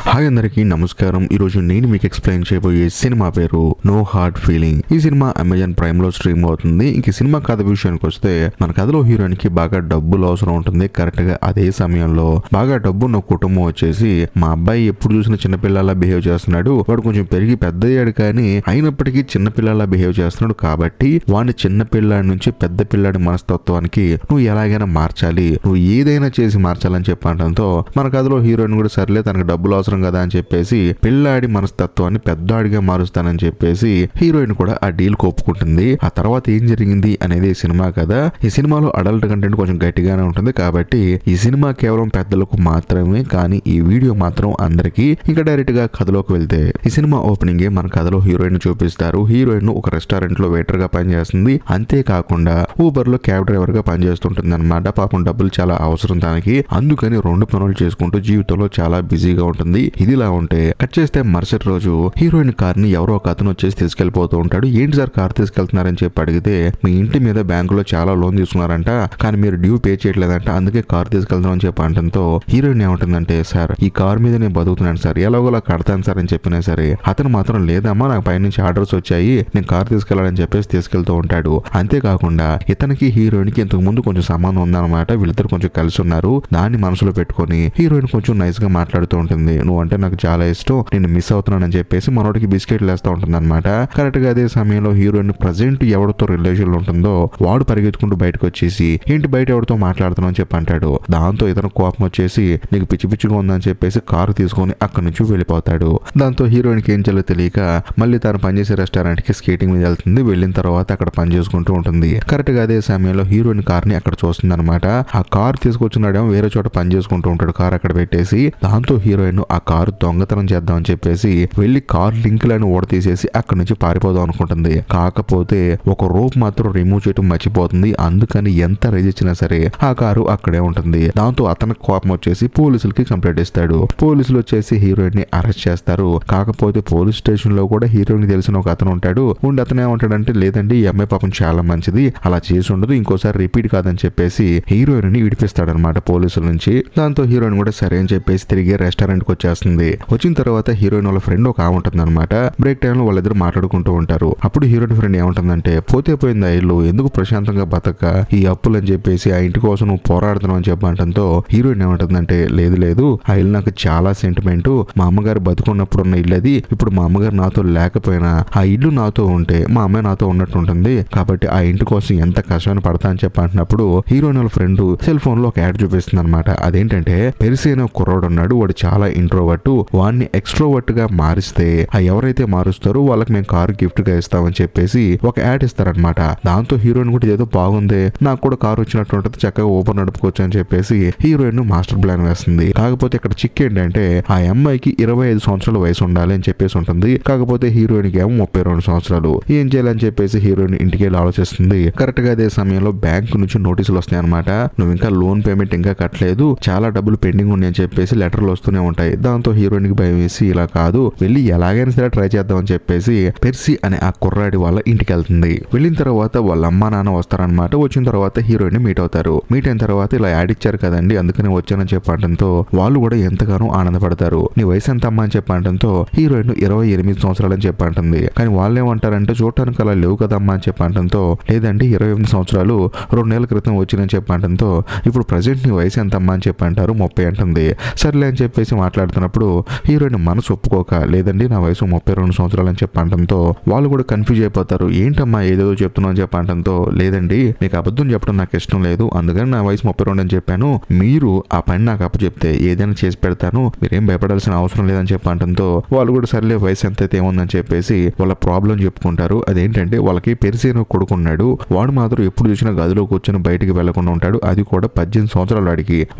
Hi అందరికీ నమస్కారం. ఈరోజు నేను మీకు ఎక్స్ప్లెయిన్ చేయబోయే సినిమా పేరు నో హార్డ్ ఫీలింగ్. ఈ సినిమా అమెజాన్ ప్రైమ్ లో స్ట్రీమ్ అవుతుంది. ఇంక సినిమా కథ విషయానికి వస్తే మన కథలో హీరోయిన్ కి బాగా డబ్బులు అవసరం ఉంటుంది. కరెక్ట్ గా అదే సమయంలో బాగా డబ్బున్న కుటుంబం వచ్చేసి మా అబ్బాయి ఎప్పుడు చూసిన చిన్నపిల్లలా బిహేవ్ చేస్తున్నాడు, వాడు కొంచెం పెరిగి పెద్ద అయ్యాడు కానీ అయినప్పటికీ చిన్నపిల్లలా బిహేవ్ చేస్తున్నాడు, కాబట్టి వాడిని చిన్నపిల్లాడి నుంచి పెద్ద పిల్లాడి మనస్తత్వానికి నువ్వు ఎలాగైనా మార్చాలి, నువ్వు ఏదైనా చేసి మార్చాలని చెప్పడంతో మన కథలో హీరోయిన్ కూడా సర్లే తనకు డబ్బులు అవసరం కదా అని చెప్పేసి పిల్లాడి మనస్తత్వాన్ని పెద్దాడిగా మారుస్తానని చెప్పేసి హీరోయిన్ కూడా ఆ డీల్ ఒప్పుకుంటుంది. ఆ తర్వాత ఏం జరిగింది అనేది సినిమా కదా. ఈ సినిమాలో అడల్ట్ కంటెంట్ కొంచెం గట్టిగానే ఉంటుంది కాబట్టి ఈ సినిమా కేవలం పెద్దలకు మాత్రమే, కానీ ఈ వీడియో మాత్రం అందరికీ. ఇంకా డైరెక్ట్ గా కథలోకి వెళ్తే ఈ సినిమా ఓపెనింగ్ మన కథలో హీరోయిన్ చూపిస్తారు. హీరోయిన్ ఒక రెస్టారెంట్ లో వెయిటర్ గా పనిచేస్తుంది. అంతేకాకుండా ఊబర్ లో క్యాబ్ డ్రైవర్ గా పనిచేస్తుంటుంది అనమాట. పాపం డబ్బులు చాలా అవసరం దానికి, అందుకని రెండు పనులు చేసుకుంటూ జీవితంలో చాలా బిజీగా ఉంటుంది. ఇదిలా ఉంటే కట్ చేస్తే మరుసటి రోజు హీరోయిన్ కార్ ని ఎవరో ఒక అతను వచ్చేసి తీసుకెళ్లిపోతూ ఉంటాడు. ఏంటి సార్ కార్ తీసుకెళ్తున్నారని చెప్పి అడిగితే మీ ఇంటి మీద బ్యాంకులో చాలా లోన్ తీసుకున్నారంట, కానీ మీరు డ్యూ పే చేయట్లేదంట, అందుకే కార్ తీసుకెళ్తాం అని చెప్పి అంటంతో హీరోయిన్ ఏమంటుందంటే సార్ ఈ కార్ మీద నేను బతుకుతున్నాను సార్, ఎలాగోలా కడతాను సార్ అని చెప్పినా సరే అతను మాత్రం లేదమ్మా నాకు పైనుంచి ఆర్డర్స్ వచ్చాయి, నేను కార్ తీసుకెళ్లాలని చెప్పేసి తీసుకెళ్తూ ఉంటాడు. అంతేకాకుండా ఇతనికి హీరోయిన్ కి ఇంతకు ముందు కొంచెం సంబంధం ఉందన్నమాట. వీళ్ళిద్దరు కొంచెం కలిసి ఉన్నారు. దాన్ని మనసులో పెట్టుకొని హీరోయిన్ కొంచెం నైస్ గా మాట్లాడుతూ ఉంటుంది. నువ్వు అంటే నాకు చాలా ఇష్టం, నేను మిస్ అవుతున్నానని చెప్పేసి మనోడికి బిస్కెట్లు వేస్తూ ఉంటుంది అనమాట. కరెక్ట్ గా అదే సమయంలో హీరోయిన్ ప్రజెంట్ ఎవరితో రిలేషన్ ఉంటుందో వాడు పరిగెత్తుకుంటూ బయటకు వచ్చేసి ఏంటి బయట ఎవరితో మాట్లాడుతున్నావు అని చెప్పి అంటాడు. దాంతో ఇతను కోపం వచ్చేసి నీకు పిచ్చి పిచ్చిగా ఉందని చెప్పేసి కారు తీసుకొని అక్కడి నుంచి వెళ్ళిపోతాడు. దాంతో హీరోయిన్ కి ఏం చేయాలో తెలియక మళ్ళీ తను పనిచేసే రెస్టారెంట్ కి స్కేటింగ్ మీద వెళ్తుంది. వెళ్ళిన తర్వాత అక్కడ పని చేసుకుంటూ ఉంటుంది. కరెక్ట్ గా అదే సమయంలో హీరోయిన్ కార్ ని అక్కడ చూస్తుంది అనమాట. ఆ కార్ తీసుకొచ్చినాడేమో వేరే చోట పని చేసుకుంటూ ఉంటాడు కార్ అక్కడ పెట్టేసి. దాంతో హీరోయిన్ ఆ కారు దొంగతనం చేద్దామని చెప్పేసి వెళ్లి కార్ లింకులను ఓడతీసేసి అక్కడి నుంచి పారిపోదాం అనుకుంటుంది. కాకపోతే ఒక రోప్ మాత్రం రిమూవ్ చేయడం మర్చిపోతుంది. అందుకని ఎంత రేజిచ్చినా సరే ఆ కారు అక్కడే ఉంటుంది. దాంతో అతనికి కోపం వచ్చేసి పోలీసులకి కంప్లైంట్ ఇస్తాడు. పోలీసులు వచ్చేసి హీరోయిన్ ని అరెస్ట్ చేస్తారు. కాకపోతే పోలీస్ స్టేషన్ లో కూడా హీరోయిన్ తెలిసిన ఒక అతను ఉంటాడు. అతను ఏమంటాడంటే లేదండి ఈ అమ్మాయి పాపం చాలా మంచిది, అలా చేసి ఉండదు, ఇంకోసారి రిపీట్ కాదని చెప్పేసి హీరోయిన్ ని విడిపిస్తాడనమాట పోలీసుల నుంచి. దాంతో హీరోయిన్ కూడా సరే అని చెప్పేసి తిరిగి రెస్టారెంట్ కి వచ్చేస్తుంది. వచ్చిన తర్వాత హీరోయిన్ వాళ్ళ ఫ్రెండ్ ఒక ఉంటుంది అనమాట. బ్రేక్ టైమ్ లో వాళ్ళిద్దరు మాట్లాడుకుంటూ ఉంటారు. అప్పుడు హీరోయిన్ ఫ్రెండ్ ఏమంటుందంటే పోతే పోయింది ఆ ఇల్లు, ఎందుకు ప్రశాంతంగా బతక ఈ అప్పులు అని చెప్పేసి ఆ ఇంటి కోసం నువ్వు పోరాడుతున్నావు అని చెప్పంటంతో హీరోయిన్ ఏమంటుందంటే లేదు లేదు ఆ ఇల్లు నాకు చాలా సెంటిమెంట్, మా అమ్మగారు బతుకున్నప్పుడు ఉన్న ఇల్లు అది, ఇప్పుడు మా అమ్మగారు నాతో లేకపోయినా ఆ ఇల్లు నాతో ఉంటే మా అమ్మాయి నాతో ఉన్నట్టు ఉంటుంది, కాబట్టి ఆ ఇంటి కోసం ఎంత కష్టమైన పడతా అని చెప్పంటున్నప్పుడు హీరోయిన్ వాళ్ళ ఫ్రెండ్ సెల్ ఫోన్ లో ఒక యాడ్ చూపిస్తుంది అనమాట. అదేంటంటే పెరిసి అనే కుర్రోడు ఉన్నాడు, వాడు చాలా ఇంట్రోవర్ట్, వాడిని ఎక్స్ట్రోవర్ట్ గా మారిస్తే ఆ ఎవరైతే మారుస్తారో వాళ్ళకి మేము కారు గిఫ్ట్ గా ఇస్తామని చెప్పేసి ఒక యాడ్ ఇస్తారనమాట. దాంతో హీరోయిన్ కూడా ఏదో బాగుంది, నాకు కూడా కారు వచ్చినట్టు ఉంటుంది, చక్కగా ఓపెన్ నడుపుకోవచ్చు అని చెప్పేసి హీరోయిన్ మాస్టర్ ప్లాన్ వేస్తుంది. కాకపోతే ఇక్కడ చిక్ ఏంటంటే ఆ అమ్మాయికి 25 సంవత్సరాల వయసు ఉండాలి అని చెప్పేసి ఉంటుంది. కాకపోతే హీరోయిన్ కి ఏమో 32 సంవత్సరాలు. ఏం చేయాలని చెప్పేసి హీరోయిన్ ఇంటికి వెళ్ళి ఆలోచిస్తుంది. కరెక్ట్ గా అదే సమయంలో బ్యాంక్ నుంచి నోటీసులు వస్తాయి అనమాట. నువ్వు ఇంకా లోన్ పేమెంట్ ఇంకా కట్టలేదు, చాలా డబ్బులు పెండింగ్ ఉన్నాయని చెప్పేసి లెటర్లు వస్తూనే ఉంటాయి. దాంతో హీరోయిన్ కి భయం వేసి ఇలా కాదు వెళ్ళి ఎలాగైనా సరే ట్రై చేద్దామని చెప్పేసి పెర్సీ అనే ఆ కుర్రాడి వాళ్ళ ఇంటికి వెళ్తుంది. వెళ్ళిన తర్వాత వాళ్ళ అమ్మా నాన్న వస్తారనమాట. వచ్చిన తర్వాత హీరోయిన్ మీట్ అవుతారు. మీట్ అయిన తర్వాత ఇలా యాడ్ ఇచ్చారు కదండి అందుకని వచ్చానని చెప్పడంతో వాళ్ళు కూడా ఎంతగానో ఆనందపడతారు. నీ వయసు ఎంత అమ్మా అని చెప్పడంతో హీరోయిన్ 28 సంవత్సరాలు అని చెప్పంటుంది. కానీ వాళ్ళు ఏమంటారంటే చూడటానికి అలా లేవు కదమ్మా అని చెప్పడంతో లేదండి 28 సంవత్సరాలు 2 నెలల క్రితం వచ్చినని చెప్పడంతో ఇప్పుడు ప్రజెంట్ నీ వయసు ఎంత అమ్మా అని చెప్పంటారు 30 అంటుంది. సర్లే అని చెప్పేసి మాట్లాడుతున్నప్పుడు హీరోయిన్ మనసు ఒప్పుకోక లేదండి నా వయసు 32 సంవత్సరాలు అని చెప్పడంతో వాళ్ళు కూడా కన్ఫ్యూజ్ అయిపోతారు. ఏంటమ్మా ఏదేదో చెప్తున్నావు అని చెప్పడంతో లేదండి మీకు అబద్ధం చెప్పడం నాకు ఇష్టం లేదు, అందుకని నా వయసు 32 అని చెప్పాను, మీరు ఆ పని నాకు అప్పచెప్తే ఏదైనా చేసి పెడతాను, మీరేం భయపడాల్సిన అవసరం లేదని చెప్పడంతో వాళ్ళు కూడా సర్లే వయసు ఎంత అయితే ఏముందని చెప్పేసి వాళ్ళ ప్రాబ్లం చెప్పుకుంటారు. అదేంటంటే వాళ్ళకి పెరిసిన కొడుకున్నాడు, వాడు మాత్రం ఎప్పుడు చూసినా గదిలో కూర్చొని బయటికి వెళ్లకుండా ఉంటాడు, అది కూడా 18 సంవత్సరాలు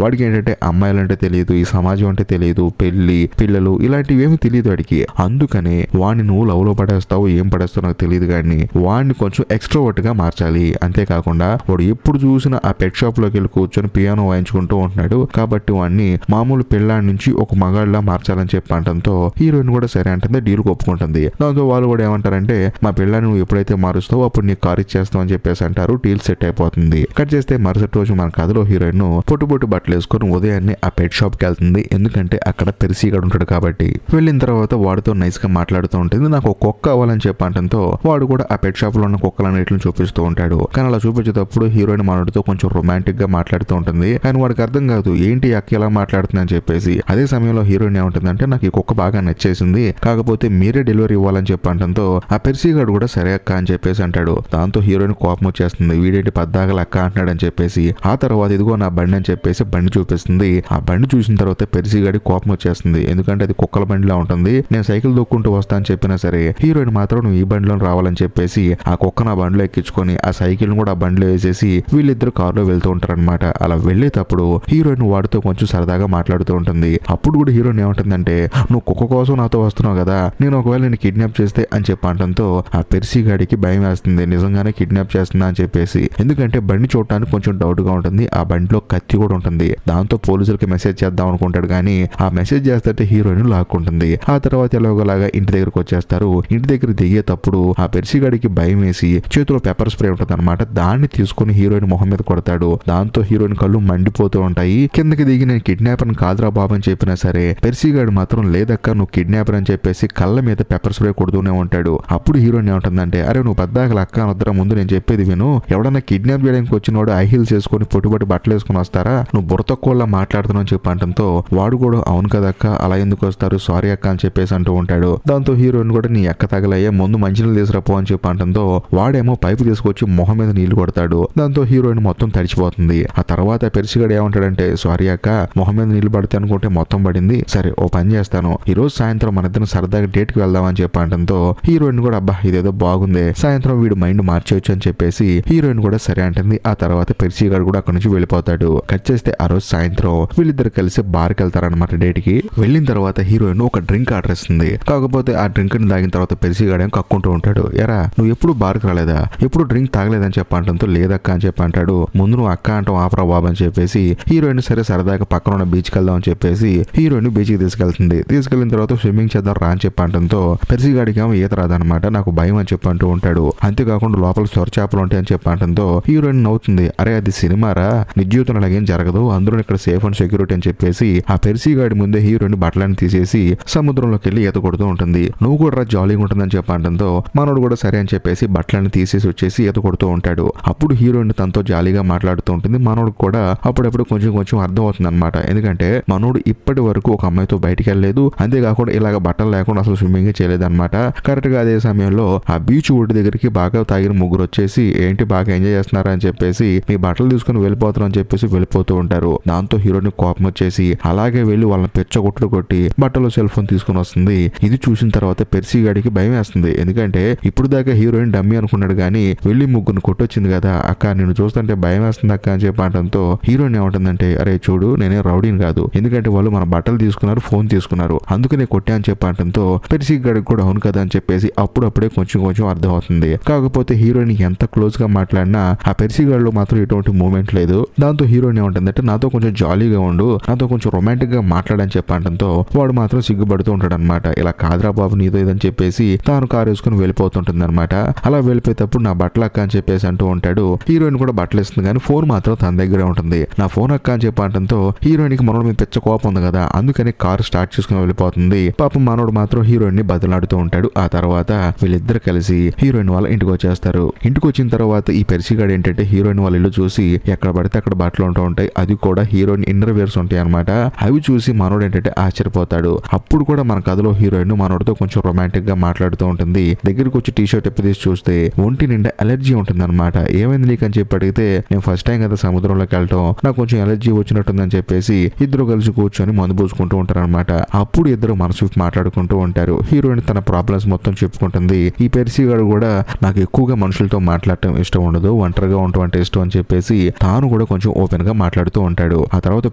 వాడికి ఏంటంటే అమ్మాయిలంటే తెలియదు, ఈ సమాజం అంటే తెలియదు, పెళ్లి పిల్లలు ఇలాంటివి ఏమి తెలియదు వాడికి. అందుకనే వాడిని నువ్వు లవ్ లో పడేస్తావు ఏం పడేస్తావు నాకు తెలియదు, కానీ వాడిని కొంచెం ఎక్స్ట్రోవర్ట్ గా మార్చాలి. అంతేకాకుండా వాడు ఎప్పుడు చూసినా ఆ పెట్ షాప్ లోకి వెళ్ళి కూర్చొని పియానో వాయించుకుంటూ ఉంటున్నాడు, కాబట్టి వాడిని మామూలు పిల్లాడి నుంచి ఒక మగాళ్ళ మార్చాలని చెప్పడంతో హీరోయిన్ కూడా సరే అంటే డీల్ ఒప్పుకుంటుంది. దాంతో వాళ్ళు కూడా ఏమంటారంటే మా పిల్లాన్ని నువ్వు ఎప్పుడైతే మారుస్తావో అప్పుడు నీకు కారు ఇచ్చేస్తావు అని చెప్పేసి అంటారు. డీల్ సెట్ అయిపోతుంది. కట్ చేస్తే మరుసటి రోజు మన కథలో హీరోయిన్ పొట్టు బట్టలు వేసుకొని ఉదయాన్నే ఆ పెట్ షాప్ కి వెళ్తుంది. ఎందుకంటే అక్కడ పెర్సీ గడు ఉంటాడు కాబట్టి. వెళ్ళిన తర్వాత వాడితో నైస్ గా మాట్లాడుతూ ఉంటుంది. నాకు ఒక కుక్క కావాలని చెప్పంటంతో వాడు కూడా ఆ పెట్ షాప్ లో ఉన్న కుక్కలన్నిటిని చూపిస్తూ ఉంటాడు. కానీ అలా చూపించేటప్పుడు హీరోయిన్ మనోడితో కొంచెం రొమాంటిక్ గా మాట్లాడుతూ ఉంటుంది. కానీ వాడికి అర్థం కాదు ఏంటి అక్క ఎలా మాట్లాడుతుందని చెప్పేసి. అదే సమయంలో హీరోయిన్ ఏమంటుందంటే నాకు ఈ కుక్క బాగా నచ్చేసింది, కాకపోతే మీరే డెలివరీ ఇవ్వాలని చెప్పంటంతో ఆ పెర్సీ గాడు కూడా సరే అక్క అని చెప్పేసి అంటాడు. దాంతో హీరోయిన్ కోపం వచ్చేస్తుంది, వీడేంటి పద్దాగల అక్క అంటున్నాడు అని చెప్పేసి. ఆ తర్వాత ఇదిగో నా బండి అని చెప్పేసి బండి చూపిస్తుంది. ఆ బండి చూసిన తర్వాత పెర్సీ గాడి కోపం వచ్చేస్తుంది, ఎందుకంటే అది కుక్కల బండిలా ఉంటుంది. నేను సైకిల్ దొక్కుంటూ వస్తా అని చెప్పినా సరే హీరోయిన్ మాత్రం నువ్వు ఈ బండిలో రావాలని చెప్పేసి ఆ కుక్క నా బండిలో ఎక్కించుకొని ఆ సైకిల్ కూడా ఆ బండిలో వేసేసి వీళ్ళిద్దరు కారులో వెళ్తూ ఉంటారనమాట. అలా వెళ్లేటప్పుడు హీరోయిన్ వాడితో కొంచెం సరదాగా మాట్లాడుతూ ఉంటుంది. అప్పుడు కూడా హీరోయిన్ ఏమంటుందంటే నువ్వు కుక్క కోసం నాతో వస్తున్నావు కదా, నేను ఒకవేళ నేను కిడ్నాప్ చేస్తే అని చెప్పంటంతో ఆ పెర్సీ గాడికి భయం వేస్తుంది, నిజంగానే కిడ్నాప్ చేస్తుందా అని చెప్పేసి. ఎందుకంటే బండి చూడటానికి కొంచెం డౌట్ గా ఉంటుంది, ఆ బండిలో కత్తి కూడా ఉంటుంది. దాంతో పోలీసులకి మెసేజ్ చేద్దాం అనుకుంటాడు, కానీ ఆ మెసేజ్ చేస్తే హీరోయిన్ లాక్కుంటుంది. ఆ తర్వాత ఎలాగోలాగా ఇంటి దగ్గరకు వచ్చేస్తారు. ఇంటి దగ్గర దిగేటప్పుడు ఆ పెర్సీ గాడికి భయం వేసి చేతిలో పెప్పర్ స్ప్రే ఉంటుంది అనమాట, దాన్ని తీసుకుని హీరోయిన్ మొహం మీద కొడతాడు. దాంతో హీరోయిన్ కళ్ళు మండిపోతూ ఉంటాయి. కిందకి దిగి నేను కిడ్నాపర్ కాదురా బాబు అని చెప్పినా సరే పెర్సీ గాడు మాత్రం లేదక్క నువ్వు కిడ్నాపర్ అని చెప్పేసి కళ్ళ మీద పెప్పర్ స్ప్రే కొడుతూనే ఉంటాడు. అప్పుడు హీరోయిన్ ఏమంటుందంటే అరే నువ్వు పెద్దాకల అక్క అనొద్దరా, ముందు నేను చెప్పేది విను, ఎవడన్నా కిడ్నాప్ చేయడానికి వచ్చినోడు ఐ హీల్స్ వేసుకొని పొట్టుబట్టి బట్టలు వేసుకుని వస్తారా, నువ్వు బుర్రతక్కువలా మాట్లాడుతున్నావు అని చెప్పంటంతో వాడు కూడా అవును కదక్క అలా ఎందుకు వస్తారు, సారీ అక్క అని చెప్పేసి అంటూ ఉంటాడు. దాంతో హీరోయిన్ కూడా నీ అక్క తగలయ్యే ముందు మంచినీళ్ళు తీసుకురాపో అని చెప్పంటంతో వాడేమో పైపు తీసుకొచ్చి మొహం మీద నీళ్లు కొడతాడు. దాంతో హీరోయిన్ మొత్తం తడిచిపోతుంది. ఆ తర్వాత పెర్సిగాడు ఏమంటాడంటే సారీ అక్క మొహం మీద నీళ్లు పడితే అనుకుంటే మొత్తం పడింది, సరే ఓ పని చేస్తాను ఈ రోజు సాయంత్రం మన ఇద్దరం సరదాగా డేట్ కి వెళ్దాం అని చెప్పంటంతో హీరోయిన్ కూడా అబ్బా ఇదేదో బాగుంది, సాయంత్రం వీడు మైండ్ మార్చేయచ్చు అని చెప్పేసి హీరోయిన్ కూడా సరే అంటుంది. ఆ తర్వాత పెర్సిగాడు కూడా అక్కడ నుంచి వెళ్ళిపోతాడు. కట్ చేస్తే ఆ రోజు సాయంత్రం వీళ్ళిద్దరు కలిసి బార్కి వెళ్తారనమాట డేట్ కి. వెళ్ళిన తర్వాత హీరోయిన్ ఒక డ్రింక్ ఆర్డర్ ఇస్తుంది. కాకపోతే ఆ డ్రింక్ ని తాగిన తర్వాత పెర్సిగాడు ఏం కక్కుంటూ ఉంటాడు. ఎరా నువ్వు ఎప్పుడు బార్కి రాలేదా, ఎప్పుడు డ్రింక్ తాగలేదని చెప్పంటంతో లేదక్క అని చెప్పంటాడు. ముందు నువ్వు అక్క అంటావు ఆపరా బాబు అని చెప్పేసి హీరోయిన్ సరే సరదాగా పక్కన ఉన్న బీచ్కి వెళ్దాం అని చెప్పేసి హీరోయిన్ బీచ్కి తీసుకెళ్తుంది. తీసుకెళ్లిన తర్వాత స్విమ్మింగ్ చేద్దాం రా అని చెప్పంటంతో పెర్సిగాడికి ఏమో ఈత రాదనమాట, నాకు భయం అని చెప్పంటూ ఉంటాడు. అంతేకాకుండా లోపల సొర చేపలు ఉంటాయని చెప్పంటంతో హీరోయిన్ నవ్వుతుంది, అరే అది సినిమారా, నిజ జీవితంలో అలాగేం జరగదు, అందరూ ఇక్కడ సేఫ్ అండ్ సెక్యూరిటీ అని చెప్పేసి ఆ పెర్సిగాడి ముందే హీరోయిన్ బట్టలను తీసేసి సముద్రంలోకి వెళ్ళి ఈత కొడుతూ ఉంటుంది. నువ్వు కూడా జాలీగా ఉంటుందని చెప్పంటంతో మనోడు కూడా సరే అని చెప్పేసి బట్టలను తీసేసి వచ్చేసి ఈత కొడుతూ ఉంటాడు. అప్పుడు హీరోయిన్ తనతో జాలీగా మాట్లాడుతూ ఉంటుంది. మనోడు కూడా అప్పుడప్పుడు కొంచెం కొంచెం అర్థం అవుతుంది అనమాట, ఎందుకంటే మనోడు ఇప్పటి వరకు ఒక అమ్మాయితో బయటికి వెళ్ళలేదు, అంతేకాకుండా ఇలాగ బట్టలు లేకుండా అసలు స్విమ్మింగ్ చేయలేదు అనమాట. కరెక్ట్ గా అదే సమయంలో ఆ బీచ్ ఒడ్డు దగ్గరికి బాగా తాగిన ముగ్గురు వచ్చేసి ఏంటి బాగా ఎంజాయ్ చేస్తున్నారా అని చెప్పేసి మీ బట్టలు తీసుకుని వెళ్ళిపోతారు అని చెప్పేసి వెళ్ళిపోతూ ఉంటారు. దాంతో హీరోయిన్ కోపం వచ్చేసి అలాగే వెళ్ళి వాళ్ళని పెచ్చగొట్టుడు కొట్టి బట్టలో సెల్ ఫోన్ తీసుకుని వస్తుంది. ఇది చూసిన తర్వాత పెర్సిగాడికి భయం వేస్తుంది, ఎందుకంటే ఇప్పుడు దాకా హీరోయిన్ డమ్మీ అనుకున్నాడు కానీ వెళ్ళి ముగ్గురిని కొట్టొచ్చింది కదా, అక్క నేను చూస్తుంటే భయం వేస్తుంది అక్క అని చెప్పడంతో హీరోయిన్ ఏమంటుందంటే అరే చూడు నేనే రౌడీని కాదు, ఎందుకంటే వాళ్ళు మన బట్టలు తీసుకున్నారు ఫోన్ తీసుకున్నారు అందుకనే కొట్టా అని చెప్పడంతో పెర్సిగాడికి కూడా అవును కదా అని చెప్పేసి అప్పుడప్పుడే కొంచెం కొంచెం అర్థం అవుతుంది. కాకపోతే హీరోయిన్ ఎంత క్లోజ్ గా మాట్లాడినా ఆ పెర్సిగాడిలో మాత్రం ఎటువంటి మూమెంట్ లేదు. దాంతో హీరోయిన్ ఏమంటుందంటే నాతో కొంచెం జాలీగా ఉండు, నాతో కొంచెం రొమాంటిక్ గా మాట్లాడని చెప్పడంతో వాడు మాత్రం సిగ్గుపడుతూ ఉంటాడు అనమాట. ఇలా కాదురా బాబు నీతో ఇదని చెప్పేసి తాను కారు వేసుకుని వెళ్ళిపోతుంటుంది అనమాట. అలా వెళ్ళిపోయేటప్పుడు నా బట్టలు అక్క అని చెప్పేసి అంటూ ఉంటాడు. హీరోయిన్ కూడా బట్టలు ఇస్తుంది కానీ ఫోన్ మాత్రం తన దగ్గరే ఉంటుంది. నా ఫోన్ అక్క అని చెప్పడంతో హీరోయిన్ కి మనోడు మీద పెద్ద కోపం ఉంది కదా, అందుకని కారు స్టార్ట్ చేసుకుని వెళ్ళిపోతుంది. పాపం మనోడు మాత్రం హీరోయిన్ ని బదులాడుతూ ఉంటాడు. ఆ తర్వాత వీళ్ళిద్దరు కలిసి హీరోయిన్ వాళ్ళ ఇంటికి వచ్చేస్తారు. ఇంటికి వచ్చిన తర్వాత ఈ పెర్సిగాడు ఏంటంటే హీరోయిన్ వాళ్ళ ఇల్లు చూసి ఎక్కడ పడితే అక్కడ బట్టలు ఉంటూ ఉంటాయి, అది కూడా హీరోయిన్ ఇన్నర్ వేర్స్ ఉంటాయి అనమాట. అవి చూసి మనోడు ఏంటంటే ఆశ్చర్యపోతాడు. అప్పుడు కూడా మన కథలో హీరోయిన్ మనోడితో కొంచెం రొమాంటిక్ గా మాట్లాడుతూ ఉంటుంది. దగ్గరికి వచ్చి టీ షర్ట్ ఎప్పి తీసి చూస్తే ఒంటి నిండా అలర్జీ ఉంటుంది అనమాట. ఏమైంది నీకు అని చెప్పి అడిగితే నేను ఫస్ట్ టైం కదా సముద్రంలోకి వెళ్ళటం, నాకు కొంచెం అలర్జీ వచ్చినట్టుందని చెప్పేసి ఇద్దరు కలిసి కూర్చొని మందు పూసుకుంటూ ఉంటారు అనమాట. అప్పుడు ఇద్దరు మనసు మాట్లాడుకుంటూ ఉంటారు. హీరోయిన్ తన ప్రాబ్లమ్స్ మొత్తం చెప్పుకుంటుంది. ఈ పెర్సిగాడు కూడా నాకు ఎక్కువగా మనుషులతో మాట్లాడటం ఇష్టం ఉండదు, ఒంటరిగా ఉండటం అంటే ఇష్టం అని చెప్పేసి తాను కూడా కొంచెం ఓపెన్ గా మాట్లాడుతూ ఉంటాడు. ఆ తర్వాత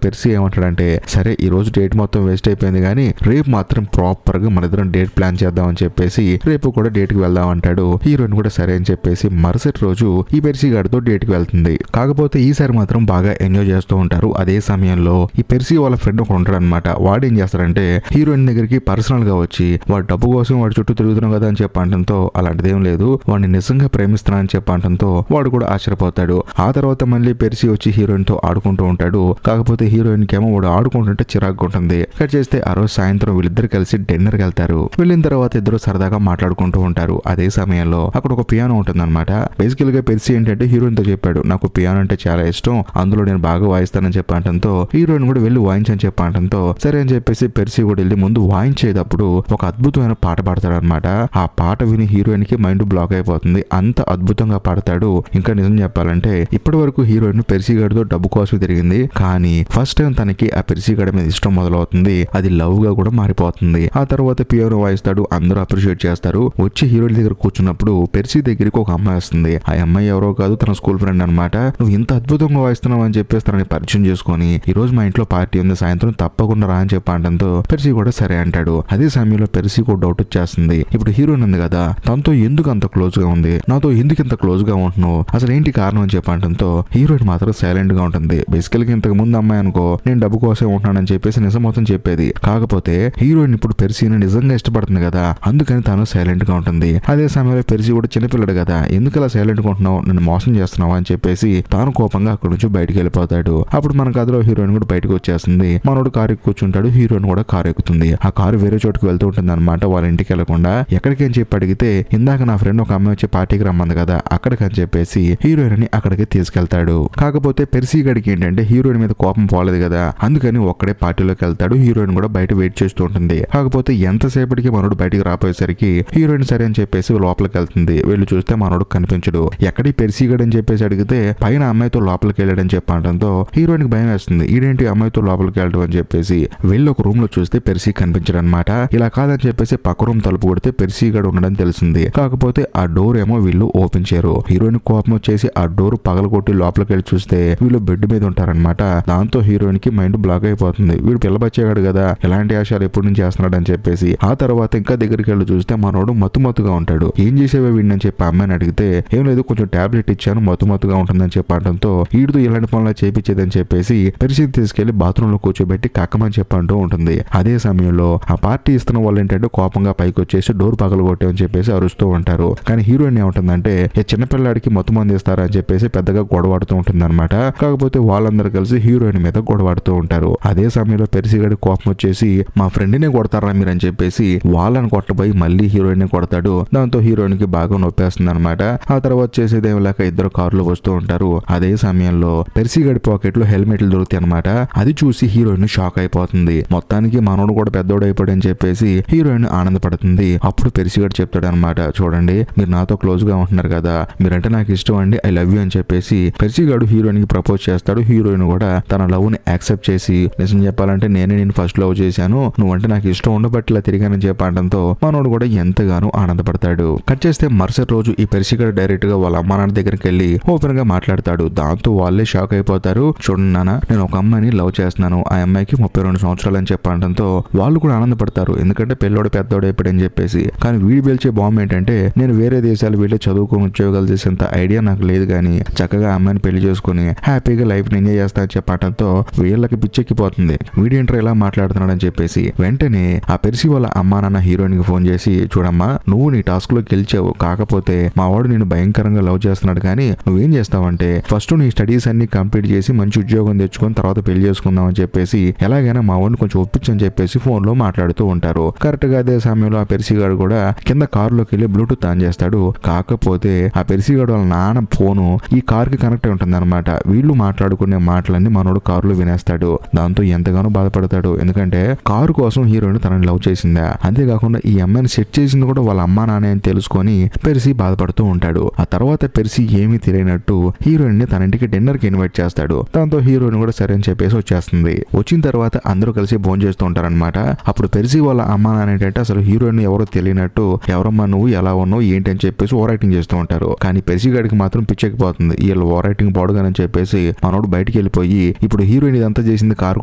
పెర్సి ఏమంటాడంటే సరే ఈ రోజు డేట్ మొత్తం వేస్ట్ అయిపోయింది కానీ రేపు మాత్రం ప్రాపర్ గా మన ఇద్దరం డేట్ ప్లాన్ చేద్దాం అని చెప్పేసి రేపు కూడా డేట్ కి వెళ్దాం అంటాడు. హీరోయిన్ కూడా సరే అని చెప్పేసి మరుసటి రోజు ఈ పెర్సిగాడితో డేట్ కి వెళ్తుంది. కాకపోతే ఈసారి మాత్రం బాగా ఎంజాయ్ చేస్తూ ఉంటారు. అదే సమయంలో ఈ పెర్సి వాళ్ళ ఫ్రెండ్ ఒకడు ఉంటాడు అనమాట. వాడు ఏం చేస్తాడంటే హీరోయిన్ దగ్గరికి పర్సనల్ గా వచ్చి వాడు డబ్బు కోసం వాడు చుట్టూ తిరుగుతున్నాం కదా అని చెప్పంటంతో అలాంటిదేం లేదు, వాడిని నిజంగా ప్రేమిస్తున్నా అని చెప్పంటంతో వాడు కూడా ఆశ్చర్యపోతాడు. ఆ తర్వాత మళ్ళీ పెర్సి వచ్చి హీరోయిన్ తో ఆడుకుంటూ ఉంటాడు. కాకపోతే హీరోయిన్ కి ఏమో వాడు ఆడుకుంటుంటే చిరాగ్గా ఉంటుంది. ఉంటుంది. కట్ చేస్తే ఆ రోజు సాయంత్రం వీళ్ళిద్దరు కలిసి డిన్నర్ కి వెళ్తారు. వెళ్ళిన తర్వాత ఇద్దరు సరదాగా మాట్లాడుకుంటూ ఉంటారు. అదే సమయంలో అక్కడ ఒక పియానో ఉంటుంది అనమాట. బేసికల్ గా పెర్సీ ఏంటంటే హీరోయిన్ తో చెప్పాడు, నాకు పియానో అంటే చాలా ఇష్టం, అందులో నేను బాగా వాయిస్తానని చెప్పడంతో హీరోయిన్ కూడా వెళ్ళి వాయించని చెప్పడంతో సరే అని చెప్పేసి పెర్సీ కూడా వెళ్ళి ముందు వాయించేటప్పుడు ఒక అద్భుతమైన పాట పాడతాడు అనమాట. ఆ పాట విని హీరోయిన్ కి మైండ్ బ్లాక్ అయిపోతుంది. అంత అద్భుతంగా పాడతాడు. ఇంకా నిజం చెప్పాలంటే ఇప్పటి వరకు హీరోయిన్ పెర్సీ గడితో డబ్బు కోసం తిరిగింది, కానీ ఫస్ట్ టైం తనకి ఆ పెర్సీ గడి మీద ఇష్టం మొదలవుతుంది. అది లవ్ గా కూడా మారిపోతుంది. ఆ తర్వాత పియానో వాయిస్తాడు, అందరూ అప్రిషియేట్ చేస్తారు. వచ్చి హీరోయిన్ దగ్గర కూర్చున్నప్పుడు పెర్సీ దగ్గరికి ఒక అమ్మాయి వస్తుంది. ఆ అమ్మాయి ఎవరో కాదు, తన స్కూల్ ఫ్రెండ్ అనమాట. నువ్వు ఇంత అద్భుతంగా వాయిస్తున్నావు అని చెప్పేసి తనని పరిచయం చేసుకొని ఈ రోజు మా ఇంట్లో పార్టీ ఉంది, సాయంత్రం తప్పకుండా రా అని చెప్పడంతో పెర్సీ కూడా సరే అంటాడు. అదే సమయంలో పెర్సీ కూడా డౌట్ వచ్చేస్తుంది. ఇప్పుడు హీరోయిన్ ఉంది కదా, తనతో ఎందుకు అంత క్లోజ్ గా ఉంది, నాతో ఎందుకు ఇంత క్లోజ్ గా ఉంటున్నావు, అసలు ఏంటి కారణం అని చెప్పడంతో హీరోయిన్ మాత్రం సైలెంట్ గా ఉంటుంది. బేసికల్ గా ఇంతకు ముందు అమ్మాయి అనుకో నేను డబ్బు కోసం ఉంటున్నానని చెప్పేసి నిజం మొత్తం చెప్పేది. కాకపోతే హీరోయిన్ ఇప్పుడు పెర్సీని నిజంగా ఇష్టపడుతుంది కదా, అందుకని తను సైలెంట్ గా ఉంటుంది. అదే సమయంలో పెర్సీ కూడా చిన్నపిల్లడు కదా, ఎందుకు అలా సైలెంట్ గా ఉంటున్నావు, నన్ను మోసం చేస్తున్నావా అని చెప్పేసి తాను కోపంగా అక్కడి నుంచి బయటికి వెళ్ళిపోతాడు. అప్పుడు మన కథలో హీరోయిన్ కూడా బయటకు వచ్చేస్తుంది. మనోడు కారు ఎక్కు కూర్చుంటాడు, హీరోయిన్ కూడా కారు ఎక్కుతుంది. ఆ కారు వేరే చోటుకు వెళ్తూ ఉంటుంది అనమాట, వాళ్ళ ఇంటికి వెళ్లకుండా. ఎక్కడికి అని చెప్పి అడిగితే ఇందాక నా ఫ్రెండ్ ఒక అమ్మాయి వచ్చి పార్టీకి రమ్మంది కదా అక్కడికి అని చెప్పేసి హీరోయిన్ ని అక్కడికి తీసుకెళ్తాడు. కాకపోతే పెర్సీ గడికి ఏంటంటే హీరోయిన్ మీద కోపం పోలేదు కదా, అందుకని ఒక్కడే పార్టీలోకి వెళ్తాడు. హీరోయిన్ కూడా బయట వెయిట్ చేస్తూ ఉంటుంది. కాకపోతే ఎంతసేపటికి మనోడు బయటికి రాపోయేసరికి హీరోయిన్ సరే అని చెప్పేసి లోపలికి వెళ్తుంది. వెళ్ళి చూస్తే మనోడు కనిపించడు. ఎక్కడి పెర్సీ గడి అని చెప్పేసి అడిగితే పైన అమ్మాయితో లోపలికి వెళ్ళాడని చెప్పడంతో హీరోయిన్ కి భయం వేస్తుంది. ఈడేంటి అమ్మాయితో లోపలికి వెళ్ళడం అని చెప్పేసి వెళ్ళి ఒక రూమ్ లో చూస్తే పెర్సీ కనిపించడు అనమాట. ఇలా కాదని చెప్పేసి పక్క రూమ్ తలుపు కొడితే పెర్సీ గడి ఉండడం తెలిసింది. కాకపోతే ఆ డోర్ ఏమో వీళ్ళు ఓపెన్ చేయరు. హీరోయిన్ కోపం వచ్చేసి ఆ డోర్ పగలగొట్టి లోపలికి వెళ్ళి చూస్తే వీళ్ళు బెడ్ మీద ఉంటారనమాట. దాంతో హీరోయిన్ కి మైండ్ బ్లాక్ అయిపోతుంది. వీడు పిల్ల బచ్చేగాడు కదా, ఎలాంటి ఆశలు ఎప్పుడు నుంచి చేస్తున్నాడు అని చెప్పేసి. ఆ తర్వాత ఇంకా దగ్గరికి వెళ్ళి చూస్తే మనోడు మత్తుగా ఉంటాడు. ఏం చేసేవే వీడిని చెప్పి అమ్మాయిని అడిగితే ఏం లేదు కొంచెం టాబ్లెట్ ఇచ్చాను మత్తుగా ఉంటుందని చెప్పడంతో వీడితో ఇలాంటి పనులు చేపించేదని చెప్పేసి పెర్సీని తీసుకెళ్లి బాత్రూమ్ లో కూర్చోబెట్టి కక్కమని చెప్పంటూ ఉంటుంది. అదే సమయంలో ఆ పార్టీ ఇస్తున్న వాళ్ళు ఏంటంటే కోపంగా పైకి వచ్చేసి డోర్ పగలగొట్టేమని చెప్పేసి అరుస్తూ ఉంటారు. కానీ హీరోయిన్ ఏముంటుందంటే చిన్నపిల్లాడికి మొత్తం మంది ఇస్తారా అని చెప్పేసి పెద్దగా గొడవాడుతూ ఉంటుంది అనమాట. కాకపోతే వాళ్ళందరూ కలిసి హీరోయిన్ మీద గొడవాడుతూ ఉంటారు. అదే సమయంలో పెర్సీగడి కోపం వచ్చేసి మా ఫ్రెండ్ నే కొడతారా మీరు అని చెప్పేసి వాళ్ళని కొట్టబోయి మళ్ళీ హీరోయిన్ ని కొడతాడు. దాంతో హీరోయిన్ కి బాగా నొప్పేస్తుంది అనమాట. ఆ తర్వాత చేసేదేమి లేక ఇద్దరు కారులో వస్తూ ఉంటారు. అదే సమయంలో పెర్సీగడి పాకెట్ లో హెల్మెట్లు దొరుకుతాయి అనమాట. అది చూసి హీరోయిన్ షాక్ అయిపోతుంది. మొత్తానికి మనోడు కూడా పెద్దోడు అయిపోయాడని చెప్పేసి హీరోయిన్ ఆనందపడుతుంది. అప్పుడు పెర్సీగడి చెప్తాడు అనమాట, చూడండి మీరు నాతో క్లోజ్ గా ఉంటున్నారు కదా, మీరంటే నాకు ఇష్టం అండి, ఐ లవ్ యూ అని చెప్పేసి పెర్సీగడు హీరోయిన్ కి ప్రపోజ్ చేస్తాడు. హీరోయిన్ కూడా తన లవ్ ని యాక్సెప్ట్ చేసి నిజం చెప్పాలంటే నేనే నేను ఫస్ట్ లవ్ చేశాను, నువ్వంటే నాకు ఇష్టం ఉండబట్టి ఇలా తిరిగానని చెప్పడంతో మనోడు కూడా ఎంతగానో ఆనందపడతాడు. కట్ చేస్తే మరుసటి రోజు ఈ పెర్సీగడు డైరెక్ట్ గా వాళ్ళ అమ్మా నాన్న దగ్గరికి వెళ్ళి ఓపెన్ గా మాట్లాడతాడు. దాంతో వాళ్ళే షాక్ అయిపోతారు. చూడండి నాన్న, నేను ఒక అమ్మాయిని లవ్ చేస్తున్నాను, ఆ అమ్మాయికి 32 సంవత్సరాలు అని చెప్పడంతో వాళ్ళు కూడా ఆనందపడతారు. ఎందుకంటే పెద్దోడు ఎప్పుడని చెప్పేసి. కానీ వీడి పేల్చే బాంబు ఏంటంటే నేను వేరే దేశాలు వెళ్ళి చదువుకుని ఉద్యోగాలు చేసేంత ఐడియా నాకు లేదు, కానీ చక్కగా అమ్మాయిని పెళ్లి చేసుకుని హ్యాపీగా లైఫ్ ని ఎంజాయ్ చేస్తా అని చెప్పడంతో వీళ్ళకి పిచ్చెక్కిపోతుంది. వీడేంటర్ ఇలా మాట్లాడుతున్నాడు అని చెప్పేసి వెంటనే ఆ పెర్సీ వాళ్ళ అమ్మా నాన్న హీరోయిన్ కి ఫోన్ చేసి, చూడమ్మా నువ్వు నీ టాస్క్ లో గెలిచావు, కాకపోతే మా వాడు నేను భయంకరంగా లవ్ చేస్తున్నాడు, కానీ నువ్వేం చేస్తావంటే ఫస్ట్ నీ స్టడీస్ అన్ని కంప్లీట్ చేసి మంచి ఉద్యోగం తెచ్చుకొని తర్వాత పెళ్లి చేసుకుందాం అని చెప్పేసి ఎలాగైనా మా వాడిని కొంచెం ఒప్పించని చెప్పేసి ఫోన్ లో మాట్లాడుతూ ఉంటారు. కరెక్ట్ గా అదే సమయంలో ఆ పెర్సీగాడు కూడా కింద కారులోకి వెళ్ళి బ్లూటూత్ ఆన్ చేస్తాడు. కాకపోతే ఆ పెర్సీగాడు వాళ్ళ నాన్న ఫోను ఈ కార్ కి కనెక్ట్ అయి ఉంటుంది అనమాట. వీళ్ళు మాట్లాడుకునే మాటలన్నీ మనోడు కారులో వినేస్తాడు. దాంతో ఎంతగానో బాధపడతాడు. ఎందుకంటే కారు కోసం హీరోయిన్ తనని లవ్ చేసిందా, అంతేకాకుండా ఈ అమ్మాయిని సెట్ చేసింది కూడా వాళ్ళ అమ్మా నాన్న అని తెలుసుకొని పెర్సీ బాధపడుతూ ఉంటాడు. ఆ తర్వాత పెర్సీ ఏమీ తెలియనట్టు హీరోయిన్ ని తన ఇంటికి డిన్నర్ కి ఇన్వైట్ చేస్తాడు. దాంతో హీరోయిన్ కూడా సరే అని చెప్పేసి వచ్చేస్తుంది. వచ్చిన తర్వాత అందరూ కలిసి భోజనం చేస్తూ ఉంటారనమాట. అప్పుడు పెర్సీ వాళ్ళ అమ్మా నాన్న ఏంటంటే అసలు హీరోయిన్ ఎవరో తెలియనట్టు ఎవరమ్మా నువ్వు ఎలా ఉన్నావు ఏంటి అని చెప్పేసి ఓవర్ యాక్టింగ్ చేస్తూ ఉంటారు. కానీ పెర్సీ గడికి మాత్రం పిచ్చెక్కిపోతుంది. వీళ్ళు ఓవర్ యాక్టింగ్ పోడుగానని చెప్పేసి మనోడు బయటికి వెళ్ళిపోయి ఇప్పుడు హీరోయిన్ ఇదంతా చేసింది కారు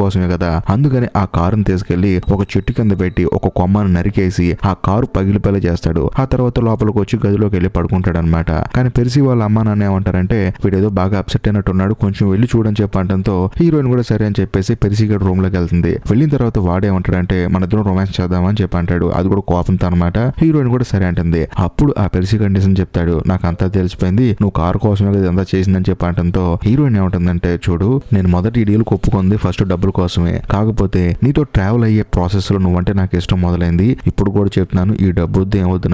కోసమే కదా, అందుకని ఆ కారుని తీసుకెళ్లి ఒక చెట్టు కింద పెట్టి ఒక కొమ్మను నరికేసి ఆ కారు పగిలిపోయేలా చేస్తాడు. ఆ తర్వాత లోపలికి వచ్చి గదిలోకి వెళ్ళి పడుకుంటాడు అనమాట. కానీ పెర్సీ వాళ్ళ అమ్మా నాన్న ఏమంటారంటే వీడేదో బాగా అప్సెట్ అయినట్టున్నాడు, కొంచెం వెళ్ళి చూడని చెప్పడంతో హీరోయిన్ కూడా సరే అని చెప్పేసి పెర్సీ గడి రూమ్ లోకి వెళ్తుంది. వెళ్ళిన తర్వాత వాడేమంటాడంటే మన ఇద్దరం రొమాన్స్ చేద్దామని చెప్పి అంటాడు. అది కూడా కోపంతో అనమాట. హీరోయిన్ కూడా సరే అంటుంది. అప్పుడు ఆ పెర్సీ కండిషన్ చెప్తాడు, నాకు అంతా తెలిసిపోయింది, నువ్వు కారు కోసమే ఇదంతా చేసిందని చెప్పడంతో హీరోయిన్ ఏమంటుందంటే చూడు నేను మొదటి డీల్ ఒప్పుకుంది ఫస్ట్ డబ్బుల కోసమే, కాకపోతే కాకపోతే నీతో ట్రావెల్ అయ్యే ప్రాసెస్ లో నువ్వంటే నాకు ఇష్టం మొదలైంది. ఇప్పుడు కూడా చెప్తున్నాను, ఈ డబ్బు వద్దు ఏమొద్దు,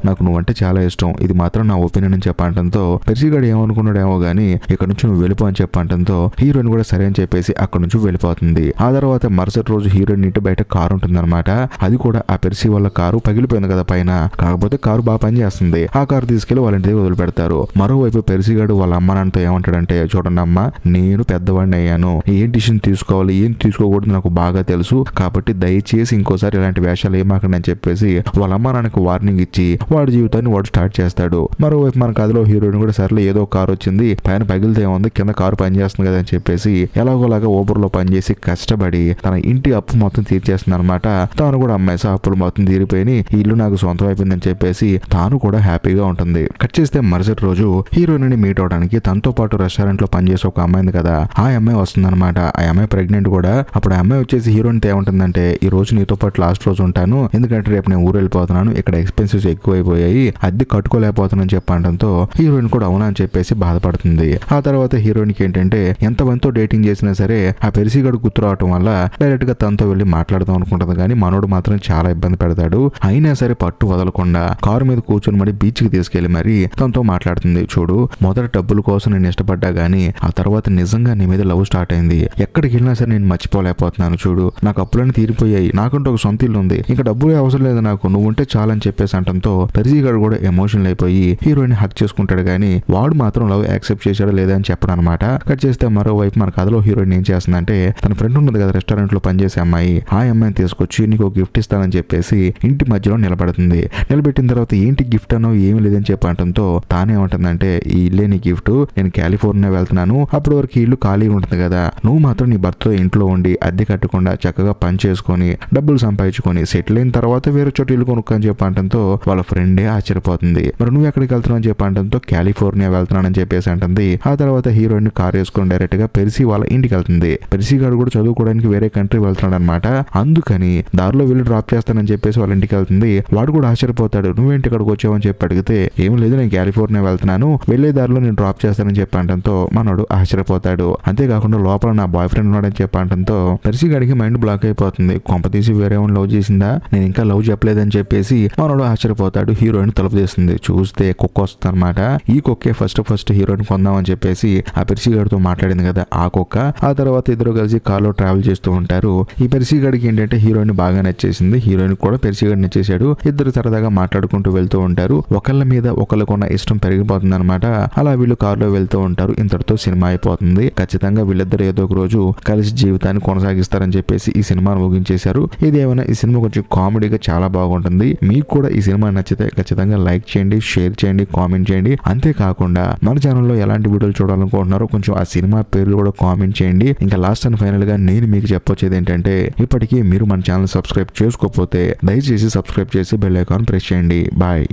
నాకు నువ్వంటే చాలా ఇష్టం, ఇది మాత్రం నా ఒపీనియన్ అని చెప్పంటంతో పెర్సీగాడు ఏమనుకున్నాడేమో గానీ ఇక్కడ నుంచి నువ్వు వెళ్ళిపో అని చెప్పంటంతో హీరోయిన్ కూడా సరే అని చెప్పేసి అక్కడ నుంచి వెళ్ళిపోతుంది. ఆ తర్వాత మరుసటి రోజు హీరోయిన్ ఇంటి బయట కారు ఉంటుందన్నమాట. అది కూడా ఆ పెర్సీ వాళ్ళ కారు పగిలిపోయింది కదా పైన, కాకపోతే కారు బాగా పనిచేస్తుంది. ఆ కారు తీసుకెళ్లి వాళ్ళ ఇంటి దగ్గర వదిలిపెడతారు. మరోవైపు పెర్సీగాడు వాళ్ళ అమ్మ నాన్నతో ఏమంటాడంటే, చూడండి అమ్మ, నేను పెద్దవాడిని అయ్యాను, ఏం డిసిషన్ తీసుకోవాలి ఏం తీసుకోకూడదు నాకు బాగా తెలుసు, కాబట్టి దయచేసి ఇంకోసారి ఇలాంటి వేషాలు ఏమాకండి అని చెప్పేసి వాళ్ళ అమ్మ నాన్నకు వార్నింగ్ ఇచ్చి వాడి జీవితాన్ని వాడు స్టార్ట్ చేస్తాడు. మరోవైపు మన కథలో హీరోయిన్ కూడా సర్లే ఏదో కారు వచ్చింది, పైన పగిలితే ఉంది, కింద కారు పనిచేస్తుంది కదా అని చెప్పేసి ఎలాగోలాగా ఊబర్ లో పనిచేసి కష్టపడి తన ఇంటి అప్పు మొత్తం తీర్చేస్తుంది అనమాట. తాను కూడా అమ్మాయి అప్పులు మొత్తం తీరిపోయి ఈ ఇల్లు నాకు సొంతం అయిపోయిందని చెప్పేసి తాను కూడా హ్యాపీగా ఉంటుంది. కట్ చేస్తే మరుసటి రోజు హీరోయిన్ ని మీట్ అవడానికి తనతో పాటు రెస్టారెంట్ లో పనిచేసే ఒక అమ్మాయింది కదా, ఆ అమ్మాయి వస్తుంది అనమాట. ఆ అమ్మాయి ప్రెగ్నెంట్ కూడా. అప్పుడు ఆ అమ్మాయి వచ్చేసి హీరోయిన్ తో ఏముంటుందంటే, ఈ రోజు నీతో పాటు లాస్ట్ రోజు ఉంటాను, ఎందుకంటే రేపు నేను ఊరు వెళ్ళిపోతున్నాను, ఇక్కడ ఎక్స్పెన్సివ్స్ ఎక్కువైపోయాయి, అద్దె కట్టుకోలేకపోతున్నాను చెప్పంటంతో హీరోయిన్ కూడా అవునా అని చెప్పేసి బాధపడుతుంది. ఆ తర్వాత హీరోయిన్ కి ఏంటంటే ఎంతమందితో డేటింగ్ చేసినా సరే ఆ పెర్సీగాడు గుర్తు రావటం వల్ల డైరెక్ట్ గా తనతో వెళ్లి మాట్లాడదాం అనుకుంటుంది, కానీ మనోడు మాత్రం చాలా ఇబ్బంది పెడతాడు. అయినా సరే పట్టు వదలకుండా కారు మీద కూర్చొని మరి బీచ్ కి తీసుకెళ్లి మరి తనతో మాట్లాడుతుంది. చూడు, మొదటి డబ్బుల కోసం నేను ఇష్టపడ్డా గానీ ఆ తర్వాత నిజంగా నీ మీద లవ్ స్టార్ట్ అయింది, ఎక్కడికి వెళ్ళినా సరే నేను మర్చిపోలేకపోతున్నాను, చూడు నాకు అప్పులన్నీ తీరిపోయాయి, నాకంటూ ఒక సొంత ఇల్లు ఉంది, ఇంకా డబ్బులు అవసరం లేదు నాకు, నువ్వు ఉంటే చాలని చెప్పేసి అంటంతో పెర్సీగాడు కూడా ఎమోషనల్ అయిపోయి హీరోయిన్ హక్ చేసుకుంటాడు, కానీ వాడు మాత్రం లవ్ యాక్సెప్ట్ చేశాడో లేదా అని చెప్పడం అనమాట. కట్ చేస్తే మరోవైపు మన కథలో హీరోయిన్ ఏం చేస్తుందంటే, తన ఫ్రెండ్ ఉన్నది కదా రెస్టారెంట్ లో పనిచేసే అమ్మాయి, ఆ అమ్మాయిని తీసుకొచ్చి నీకు గిఫ్ట్ ఇస్తానని చెప్పేసి ఇంటి మధ్యలో నిలబడుతుంది. నిలబెట్టిన తర్వాత ఏంటి గిఫ్ట్ అనో ఏమి లేదని చెప్పి అంటంతో తానేమంటుందంటే, ఈ ఇల్లే నీ గిఫ్ట్, నేను కాలిఫోర్నియా వెళ్తున్నాను, అప్పటి వరకు ఇల్లు ఖాళీగా ఉంటుంది కదా, నువ్వు మాత్రం నీ భర్తతో ఇంట్లో ఉండి అద్దె కట్టకుండా చక్కగా పని చేసుకొని డబ్బులు సంపాదించుకొని సెటిల్ అయిన తర్వాత వేరే చోట ఇల్లు కొనుక్కొని చెప్పి అంటంతో వాళ్ళ ఫ్రెండే ఆశ్చర్యపోతుంది. మరి నువ్వు ఎక్కడికి వెళ్తున్నావు అని చెప్పి అంటంతో కాలిఫోర్నియా వెళ్తున్నానని చెప్పేసి అంటుంది. ఆ తర్వాత హీరోయిన్ కార్ వేసుకొని డైరెక్ట్ గా పెర్సీ వాళ్ళ ఇంటికి వెళ్తుంది. పెర్సీ గారు కూడా చదువుకోవడానికి వేరే కంట్రీ వెళ్తున్నాడు అనమాట. అందుకని దారిలో వెళ్ళి డ్రాప్ చేస్తానని చెప్పేసి వాళ్ళ ఇంటికి వెళ్తుంది. వాడు కూడా ఆశ్చర్యపోతాడు, నువ్వేంటి ఇక్కడికి వచ్చావని చెప్పి అడిగితే, ఏం లేదు నేను కాలిఫోర్నియా వెళ్తున్నాను, వెళ్లే దారిలో నేను డ్రాప్ చేస్తానని చెప్పి అంటంతో మనోడు ఆశ్చర్యపోతాడు. అంతేకాకుండా లోపల నా బాయ్ ఫ్రెండ్ ఉన్నాడని చెప్పి అంటంతో పెర్సీ గారికి మైండ్ బ్లాక్ అయిపోతుంది. కొంపతీసి వేరే లవ్ చేసిందా, నేను ఇంకా లవ్ చెప్పలేదని చెప్పేసి మనోడు ఆశ్చర్యపోతాడు. హీరోయిన్ తలుపు తీస్తుంది. చూస్తే కుక్క వస్తుంది అనమాట. ఈ కుక్కే ఫస్ట్ హీరోయిన్ కొందామని చెప్పేసి ఆ పెర్సీ గారితో మాట్లాడింది కదా ఆ కుక్క. ఆ తర్వాత ఇద్దరు కలిసి కార్లో ట్రావెల్ చేస్తూ ఉంటారు. ఈ పెర్సీ గారికి ఏంటంటే హీరోయిన్ బాగా నచ్చేసింది, హీరోయిన్ కూడా పెర్సీ గారు నచ్చేసాడు. ఇద్దరు సరదాగా మాట్లాడుకుంటూ వెళ్తూ ఉంటారు. ఒకళ్ళ మీద ఒకళ్ళకున్న ఇష్టం పెరిగిపోతుంది అనమాట. అలా వీళ్ళు కార్లో వెళ్తూ ఉంటారు. ఇంతటితో సినిమా అయిపోతుంది. ఖచ్చితంగా వీళ్ళిద్దరు ఏదో ఒక రోజు కలిసి జీవితాన్ని కొనసాగిస్తారని చెప్పేసి ఈ సినిమాను ముగించేశారు. ఇదేమైనా ఈ సినిమా కొంచెం కామెడీగా చాలా బాగుంటుంది. మీకు కూడా ఈ సినిమా నచ్చితే ఖచ్చితంగా లైక్ చేయండి, షేర్ చేయండి, కామెంట్ చేయండి. అంతేకాకుండా మన ఛానల్లో ఎలాంటి వీడియోలు చూడాలనుకుంటున్నారో కొంచెం ఆ సినిమా పేర్లు కూడా కామెంట్ చేయండి. ఇంకా లాస్ట్ అండ్ ఫైనల్ గా నేను మీకు చెప్పొచ్చేది ఏంటంటే, ఇప్పటికీ మీరు మన ఛానల్ సబ్స్క్రైబ్ చేసుకోకపోతే దయచేసి సబ్స్క్రైబ్ చేసి బెల్ ఐకాన్ ప్రెస్ చేయండి. బాయ్.